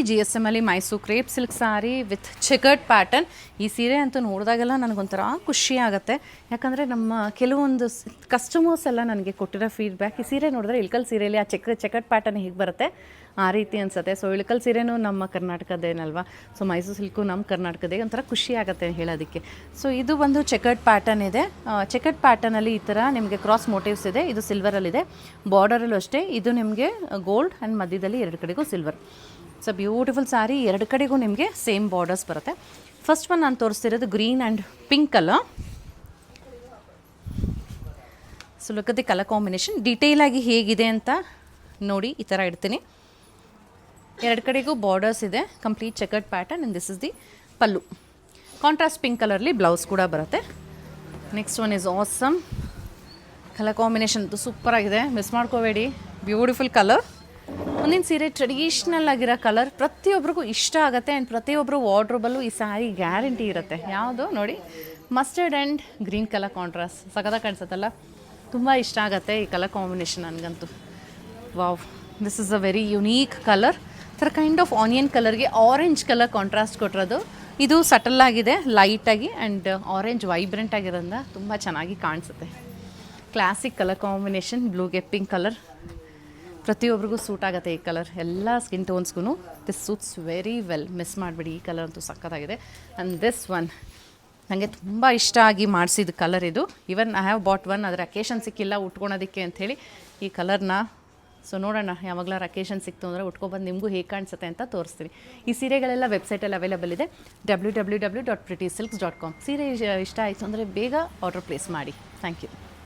GSM ಅಲ್ಲಿ Mysuru crepe silk sorry with chequered pattern. ಈ ಸೀರೆ ಅಂತೂ ನೋಡಿದಾಗೆಲ್ಲ ನನಗೊಂಥರ ಖುಷಿ ಆಗುತ್ತೆ. ಯಾಕಂದರೆ ನಮ್ಮ ಕೆಲವೊಂದು ಕಸ್ಟಮರ್ಸ್ ಎಲ್ಲ ನನಗೆ ಕೊಟ್ಟಿರೋ ಫೀಡ್ಬ್ಯಾಕ್, ಈ ಸೀರೆ ನೋಡಿದ್ರೆ ಇಳ್ಕಲ್ ಸೀರೆಯಲ್ಲಿ ಆ ಚೆಕರ್ಡ್ ಪ್ಯಾಟರ್ನ್ ಹೇಗೆ ಬರುತ್ತೆ ಆ ರೀತಿ ಅನಿಸುತ್ತೆ. ಸೊ ಇಳ್ಕಲ್ ಸೀರೆನೂ ನಮ್ಮ ಕರ್ನಾಟಕದೇನಲ್ವಾ, ಸೊ ಮೈಸೂರು ಸಿಲ್ಕು ನಮ್ಮ ಕರ್ನಾಟಕದೇ, ಒಂಥರ ಖುಷಿ ಆಗುತ್ತೆ ಹೇಳೋದಕ್ಕೆ. ಸೊ ಇದು ಒಂದು ಚೆಕರ್ಡ್ ಪ್ಯಾಟರ್ನ್ ಇದೆ. ಚೆಕರ್ಡ್ ಪ್ಯಾಟರ್ನಲ್ಲಿ ಈ ಥರ ನಿಮಗೆ ಕ್ರಾಸ್ ಮೋಟಿವ್ಸ್ ಇದೆ. ಇದು ಸಿಲ್ವರಲ್ಲಿದೆ. ಬಾರ್ಡರಲ್ಲೂ ಅಷ್ಟೇ, ಇದು ನಿಮಗೆ ಗೋಲ್ಡ್ ಆ್ಯಂಡ್ ಮಧ್ಯದಲ್ಲಿ ಎರಡು ಕಡೆಗೂ ಸಿಲ್ವರ್. ಸೊ ಬ್ಯೂಟಿಫುಲ್ ಸ್ಯಾರಿ, ಎರಡು ಕಡೆಗೂ ನಿಮಗೆ ಸೇಮ್ ಬಾರ್ಡರ್ಸ್ ಬರುತ್ತೆ. ಫಸ್ಟ್ ಒನ್ ನಾನು ತೋರಿಸ್ತಿರೋದು green and pink colour. So look at the colour combination. ಡೀಟೇಲಾಗಿ ಹೇಗಿದೆ ಅಂತ ನೋಡಿ, ಈ ಥರ ಇಡ್ತೀನಿ. ಎರಡು ಕಡೆಗೂ ಬಾರ್ಡರ್ಸ್ ಇದೆ, complete checkered pattern. And this is the pallu. Contrast pink ಕಲರ್ಲಿ ಬ್ಲೌಸ್ ಕೂಡ ಬರುತ್ತೆ. Next one is awesome. Colour combination ಅಂತೂ ಸೂಪರಾಗಿದೆ, ಮಿಸ್ ಮಾಡ್ಕೋಬೇಡಿ. Beautiful colour. ಮುಂದಿನ ಸೀರೆ ಟ್ರೆಡಿಷ್ನಲ್ ಆಗಿರೋ ಕಲರ್, ಪ್ರತಿಯೊಬ್ಬರಿಗೂ ಇಷ್ಟ ಆಗುತ್ತೆ. ಆ್ಯಂಡ್ ಪ್ರತಿಯೊಬ್ಬರು ವಾರ್ಡ್ರೋಬಲ್ಲೂ ಈ ಸ್ಯಾರಿ ಗ್ಯಾರಂಟಿ ಇರುತ್ತೆ. ಯಾವುದು ನೋಡಿ, mustard and green colour contrast ಸಖತ್ತಾಗಿ ಕಾಣಿಸುತ್ತಲ್ಲ, ತುಂಬ ಇಷ್ಟ ಆಗುತ್ತೆ ಈ ಕಲರ್ ಕಾಂಬಿನೇಷನ್ ನನಗಂತೂ. Wow, this is a very unique colour. ಥರ ಕೈಂಡ್ ಆಫ್ ಆನಿಯನ್ ಕಲರ್ಗೆ ಆರೆಂಜ್ ಕಲರ್ ಕಾಂಟ್ರಾಸ್ಟ್ ಕೊಟ್ಟಿರೋದು. ಇದು ಸಟಲ್ ಆಗಿದೆ, ಲೈಟಾಗಿ, ಆ್ಯಂಡ್ ಆರೆಂಜ್ ವೈಬ್ರೆಂಟ್ ಆಗಿರೋದ್ರಿಂದ ತುಂಬ ಚೆನ್ನಾಗಿ ಕಾಣಿಸುತ್ತೆ. ಕ್ಲಾಸಿಕ್ ಕಲರ್ ಕಾಂಬಿನೇಷನ್, ಬ್ಲೂಗೆ ಪಿಂಕ್ ಕಲರ್. ಪ್ರತಿಯೊಬ್ಬರಿಗೂ ಸೂಟ್ ಆಗುತ್ತೆ ಈ ಕಲರ್, ಎಲ್ಲ ಸ್ಕಿನ್ ಟೋನ್ಸ್ಗೂ this suits very well. Miss ಮಾಡಿಬಿಡಿ, ಈ ಕಲರ್ ಅಂತೂ ಸಕ್ಕತ್ತಾಗಿದೆ. ಆ್ಯಂಡ್ ದಿಸ್ ಒನ್ ನನಗೆ ತುಂಬ ಇಷ್ಟ ಆಗಿ ಮಾಡಿಸಿದ ಕಲರ್ ಇದು. Even I have bought one, ಅದರ ಅಕೇಶನ್ ಸಿಕ್ಕಿಲ್ಲ ಉಟ್ಕೊಳೋದಕ್ಕೆ ಅಂಥೇಳಿ ಈ ಕಲರ್ನ. ಸೊ ನೋಡೋಣ, ಯಾವಾಗಲಾರು ಅಕೇಶನ್ ಸಿಕ್ತು ಅಂದರೆ ಉಟ್ಕೊಬಂದು ನಿಮಗೂ ಹೇಗೆ ಕಾಣಿಸುತ್ತೆ ಅಂತ ತೋರಿಸ್ತೀನಿ. ಈ ಸೀರೆಗಳೆಲ್ಲ ವೆಬ್ಸೈಟಲ್ಲಿ ಅವೈಲೇಬಲ್ ಇದೆ, www.prettysilks.com. ಸೀರೆ ಇಷ್ಟ ಆಯಿತು ಅಂದರೆ ಬೇಗ ಆರ್ಡರ್ ಪ್ಲೇಸ್ ಮಾಡಿ. Thank you.